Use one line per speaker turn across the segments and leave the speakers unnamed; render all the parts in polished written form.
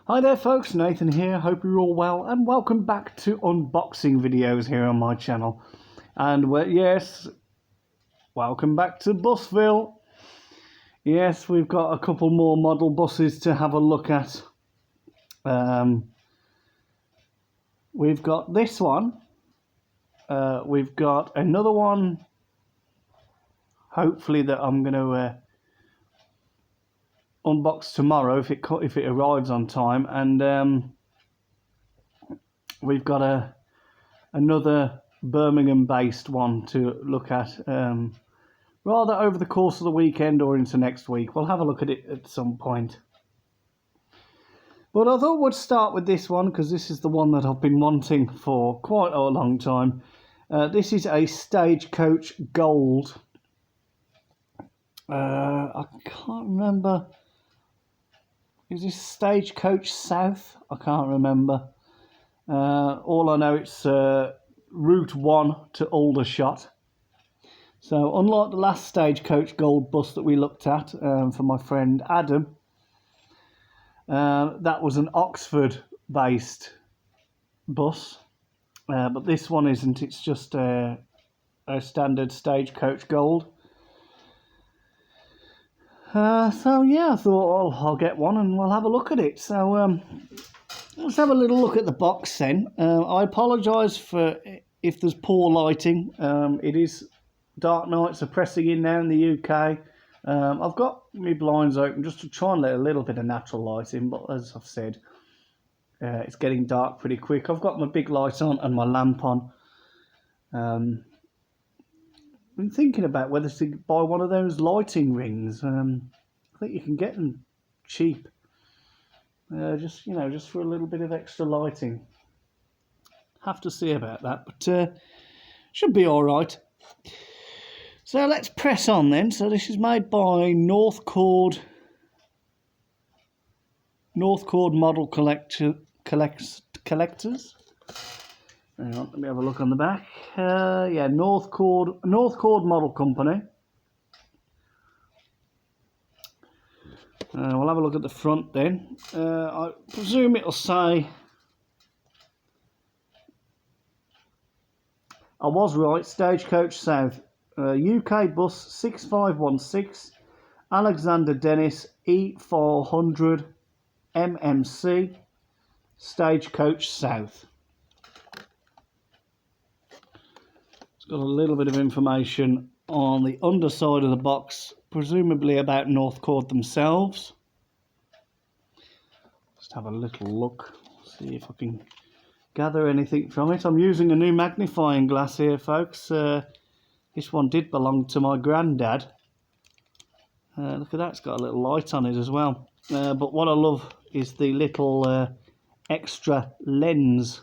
Hi there folks, Nathan here, hope you're all well and welcome back to unboxing videos here on my channel. And yes, welcome back to Busville. Yes, we've got a couple more model buses to have a look at. We've got this one, we've got another one, hopefully that I'm going to unbox tomorrow if it arrives on time, and we've got another Birmingham based one to look at rather over the course of the weekend or into next week. We'll have a look at it at some point, but I thought we'd start with this one because this is the one that I've been wanting for quite a long time. This is a Stagecoach Gold. I can't remember. Is this Stagecoach South? I can't remember. All I know, it's Route 1 to Aldershot. So unlike the last Stagecoach Gold bus that we looked at for my friend Adam, that was an Oxford-based bus. But this one isn't. It's just a standard Stagecoach Gold. So yeah, I thought I'll get one and we'll have a look at it. So let's have a little look at the box then. I apologise for if there's poor lighting. It is dark nights are pressing in now in the UK. I've got my blinds open just to try and let a little bit of natural light in, but as I've said, it's getting dark pretty quick. I've got my big light on and my lamp on. Been thinking about whether to buy one of those lighting rings. I think you can get them cheap. Just for a little bit of extra lighting. Have to see about that, but should be all right. So let's press on then. So this is made by North Chord Model Collectors. Hang on, let me have a look on the back. Yeah, North Chord Model Company. We'll have a look at the front then. I presume it'll say, I was right, Stagecoach South, UK bus 6516, Alexander Dennis E400 MMC, Stagecoach South. It's got a little bit of information on the underside of the box, presumably about North Chord themselves. Just have a little look, see if I can gather anything from it. I'm using a new magnifying glass here, folks. This one did belong to my granddad. Look at that, it's got a little light on it as well. But what I love is the little extra lens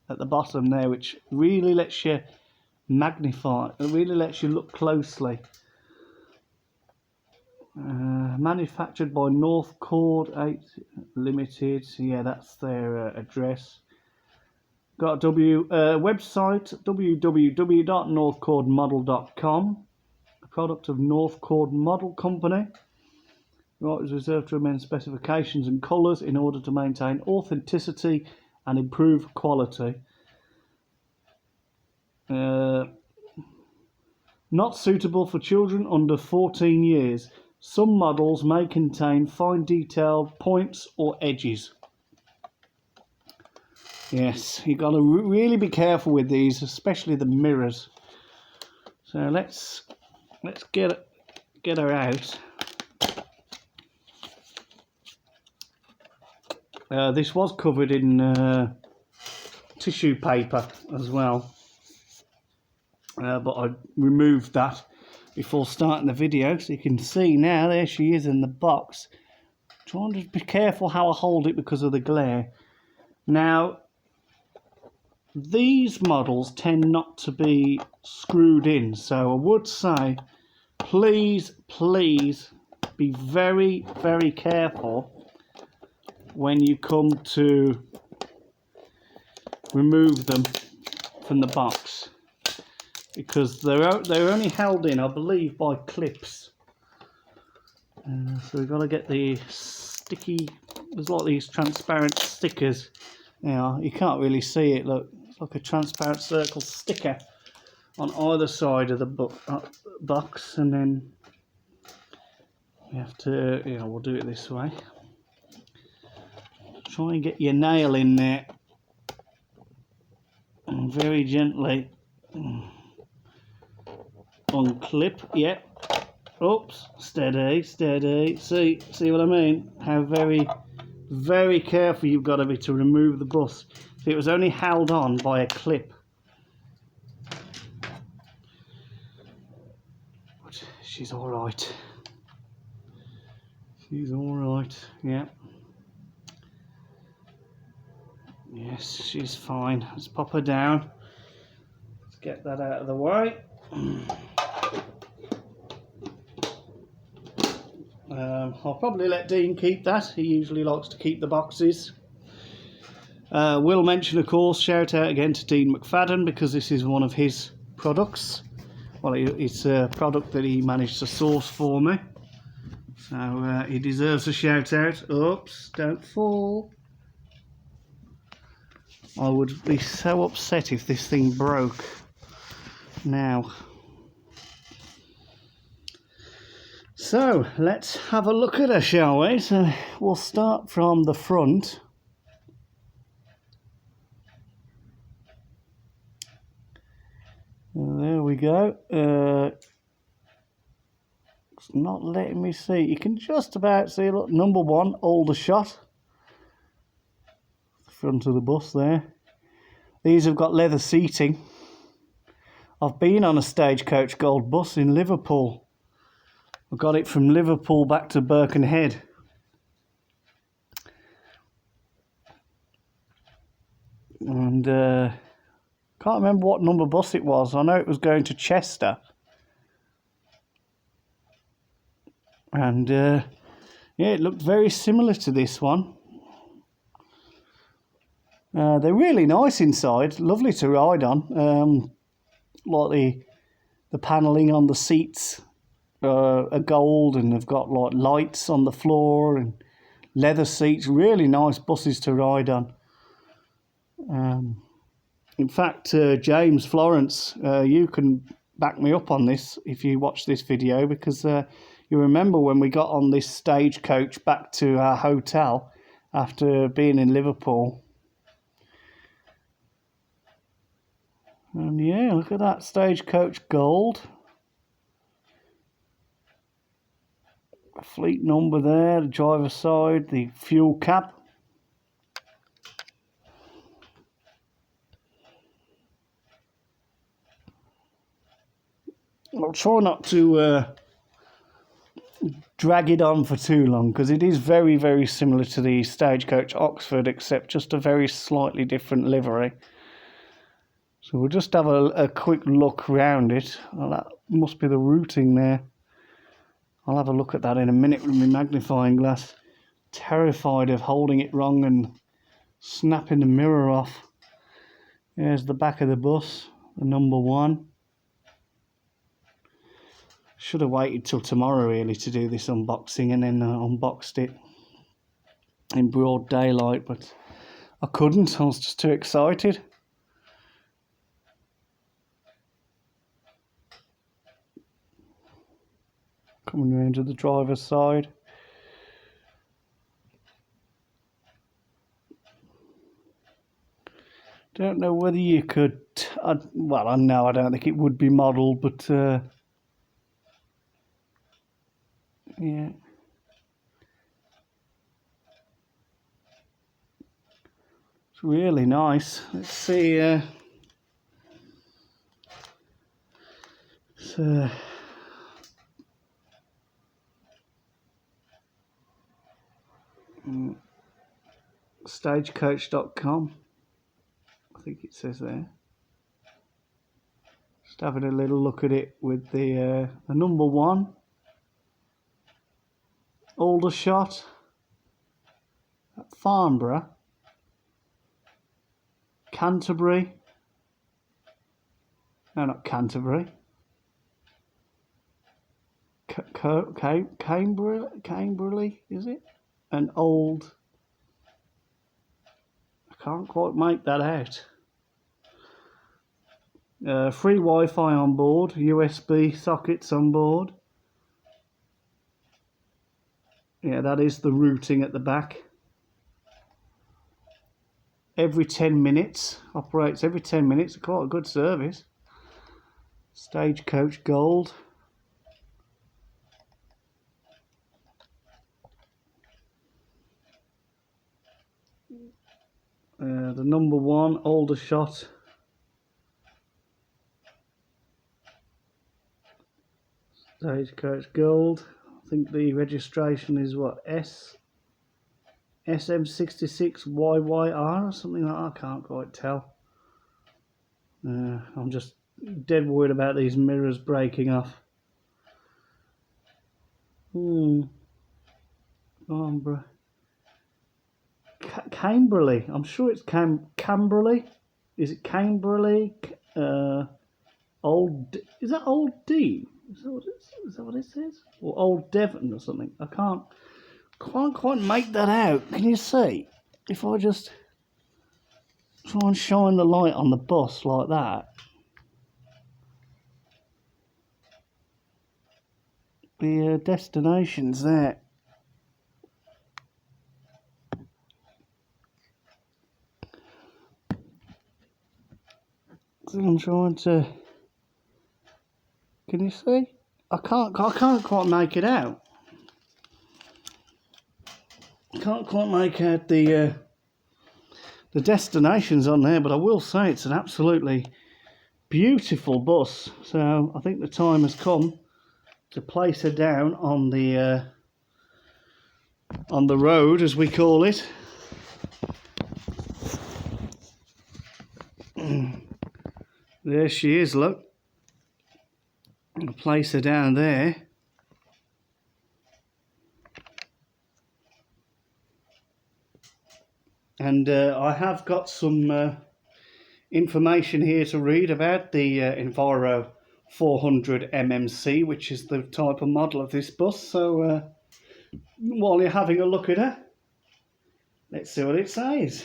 at the bottom there, which really lets you magnify. It really lets you look closely. Manufactured by North Chord 8 Limited. Yeah, that's their address. Got a website, www.northchordmodel.com. A product of North Chord Model Company. Right, is reserved to amend specifications and colours in order to maintain authenticity and improve quality. Not suitable for children under 14 years. Some models may contain fine detailed points or edges. Yes, you've got to really be careful with these, especially the mirrors. So let's get her out. This was covered in tissue paper as well. But I removed that before starting the video, so you can see now, there she is in the box. Trying to be careful how I hold it because of the glare. Now, these models tend not to be screwed in, so I would say, please be very, very careful when you come to remove them from the box, because they're only held in, I believe, by clips. So we've got to get the sticky there's like these transparent stickers. You can't really see it. Look, it's like a transparent circle sticker on either side of the box, and then you have to, we'll do it this way. Try and get your nail in there, and very gently unclip. Yep. Oops. Steady, steady. See what I mean? How very careful you've got to be to remove the bus. It was only held on by a clip. But she's all right. She's all right. Yeah. Yes, she's fine. Let's pop her down. Let's get that out of the way. I'll probably let Dean keep that. He usually likes to keep the boxes. Will mention, of course, shout out again to Dean McFadden, because this is one of his products. Well, it's a product that he managed to source for me. So he deserves a shout out. Oops, don't fall. I would be so upset if this thing broke now. So let's have a look at her, shall we? So we'll start from the front. There we go. It's not letting me see. You can just about see, look, number 1, Aldershot. Front of the bus there. These have got leather seating. I've been on a Stagecoach Gold bus in Liverpool. I got it from Liverpool back to Birkenhead. And can't remember what number bus it was. I know it was going to Chester. And yeah, it looked very similar to this one. They're really nice inside, lovely to ride on. Like the panelling on the seats are gold, and they've got like lights on the floor and leather seats. Really nice buses to ride on. In fact, James Florence, you can back me up on this if you watch this video, because you remember when we got on this Stagecoach back to our hotel after being in Liverpool. And yeah, look at that, Stagecoach Gold. Fleet number there, the driver's side, the fuel cap. I'll try not to drag it on for too long, because it is very similar to the Stagecoach Oxford, except just a very slightly different livery. So we'll just have a quick look around it. Well, that must be the routing there. I'll have a look at that in a minute with my magnifying glass. Terrified of holding it wrong and snapping the mirror off. There's the back of the bus, the number 1. Should have waited till tomorrow really to do this unboxing, and then unboxed it in broad daylight, but I couldn't. I was just too excited. Coming round to the driver's side. Don't know whether you could, well, I know I don't think it would be modelled, but yeah. It's really nice. Let's see. Stagecoach.com, I think it says there. Just having a little look at it with the number 1, Aldershot, at Farnborough, Canterbury. No, not Canterbury. Cambridge, is it? And Old can't quite make that out. Free Wi-Fi on board, USB sockets on board. Yeah, that is the routing at the back. Every 10 minutes, operates every 10 minutes, quite a good service. Stagecoach Gold. The number 1 Aldershot. Stagecoach Gold. I think the registration is what, SM66YYR or something like that. I can't quite tell. I'm just dead worried about these mirrors breaking off. Camberley. I'm sure it's Camberley. Is it Camberley? Is that Old Dean? Is that what it says? Or Old Devon or something? I can't quite make that out. Can you see? If I just try and shine the light on the bus like that, the destination's there. So I'm trying to. Can you see? I can't quite make it out. Can't quite make out the destinations on there, but I will say it's an absolutely beautiful bus. So I think the time has come to place her down on the road, as we call it. There she is, look. I'll place her down there. And I have got some information here to read about the Eviro 400 MMC, which is the type of model of this bus. So while you're having a look at her, let's see what it says.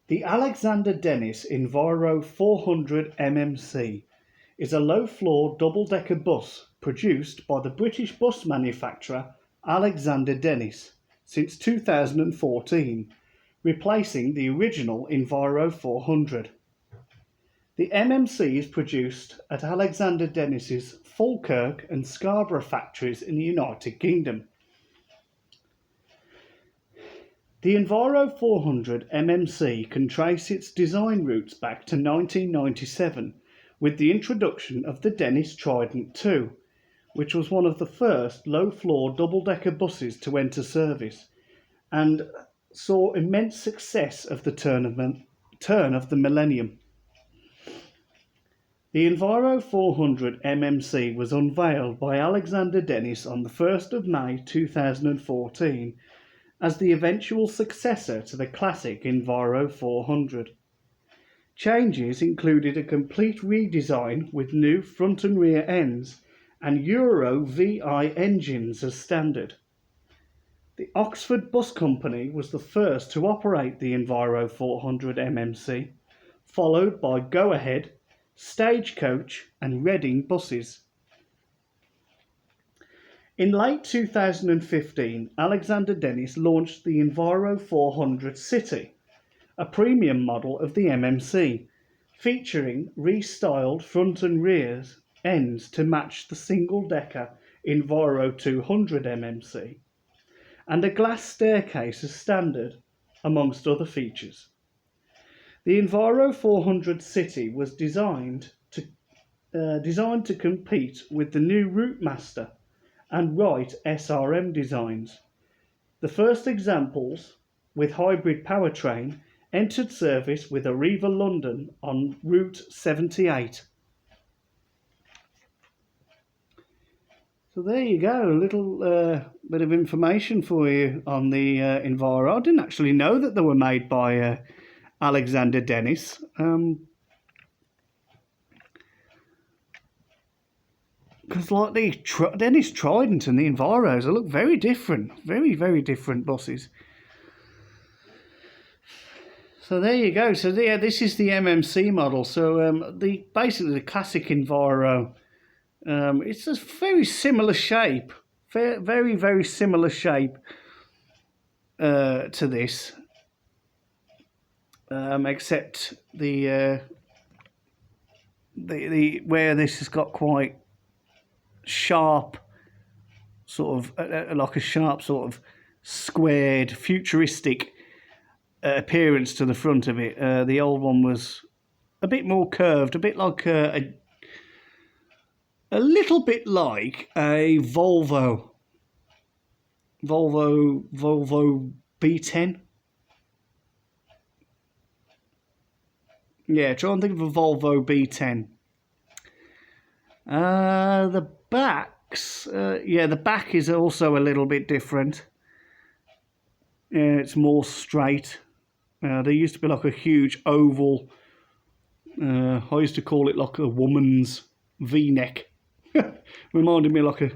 The Alexander Dennis Eviro 400 MMC is a low-floor double-decker bus produced by the British bus manufacturer Alexander Dennis since 2014, replacing the original Eviro 400. The MMC is produced at Alexander Dennis's Falkirk and Scarborough factories in the United Kingdom. The Eviro 400 MMC can trace its design roots back to 1997 with the introduction of the Dennis Trident II, which was one of the first low-floor double-decker buses to enter service and saw immense success at the turn of the millennium. The Eviro 400 MMC was unveiled by Alexander Dennis on the 1st of May 2014 as the eventual successor to the classic Eviro 400. Changes included a complete redesign with new front and rear ends and Euro VI engines as standard. The Oxford Bus Company was the first to operate the Eviro 400 MMC, followed by Go Ahead, Stagecoach and Reading buses. In late 2015, Alexander Dennis launched the Eviro 400 City, a premium model of the MMC, featuring restyled front and rear ends to match the single-decker Eviro 200 MMC, and a glass staircase as standard, amongst other features. The Eviro 400 City was designed to compete with the new Routemaster and Wright SRM designs. The first examples, with hybrid powertrain, entered service with Arriva London on Route 78. So there you go, a little bit of information for you on the Eviro. I didn't actually know that they were made by Alexander Because like the Dennis Trident and the Enviros, they look very different. Very, very different buses. So there you go. So yeah, this is the MMC model. So basically the classic Enviro. It's a very similar shape. Very, very similar shape to this. Except the where this has got quite sharp, sort of like a sharp sort of squared, futuristic appearance to the front of it. The old one was a bit more curved, a bit like a little bit like a Volvo B10. Yeah, try and think of a Volvo B10. The backs, yeah, the back is also a little bit different. It's more straight. There used to be like a huge oval. I used to call it like a woman's V-neck. Reminded me like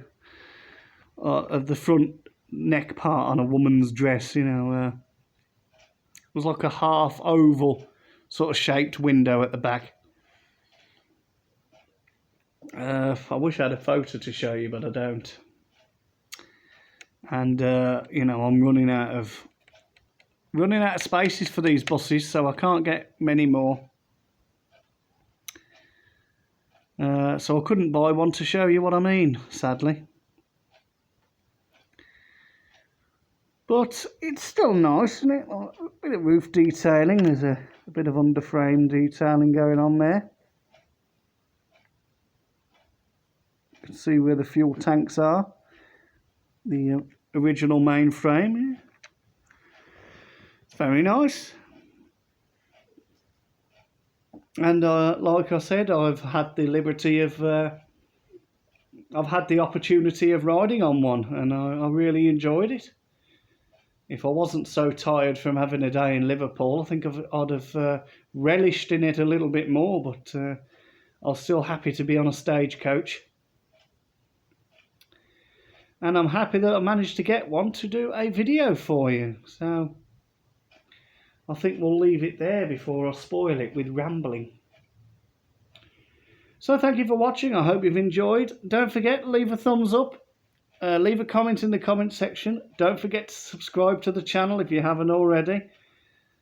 of the front neck part on a woman's dress, you know. It was like a half oval sort of shaped window at the back. I wish I had a photo to show you, but I don't. And you know, I'm running out of spaces for these buses, so I can't get many more. So I couldn't buy one to show you what I mean, sadly. But it's still nice, isn't it? A bit of roof detailing. There's a bit of underframe detailing going on there. You can see where the fuel tanks are. The original mainframe. Yeah. It's very nice. And like I said, I've had the liberty of... I've had the opportunity of riding on one, and I really enjoyed it. If I wasn't so tired from having a day in Liverpool, I think I'd have relished in it a little bit more, but I was still happy to be on a Stagecoach. And I'm happy that I managed to get one to do a video for you. So I think we'll leave it there before I spoil it with rambling. So thank you for watching. I hope you've enjoyed. Don't forget, leave a thumbs up. Leave a comment in the comment section. Don't forget to subscribe to the channel if you haven't already.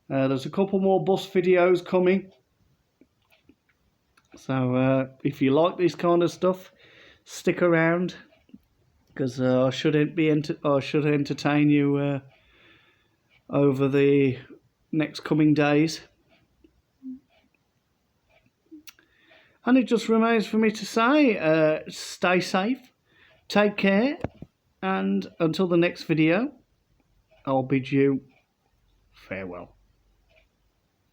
There's a couple more bus videos coming. So if you like this kind of stuff, stick around, because I should entertain you over the next coming days. And it just remains for me to say, stay safe. Take care, and until the next video, I'll bid you farewell.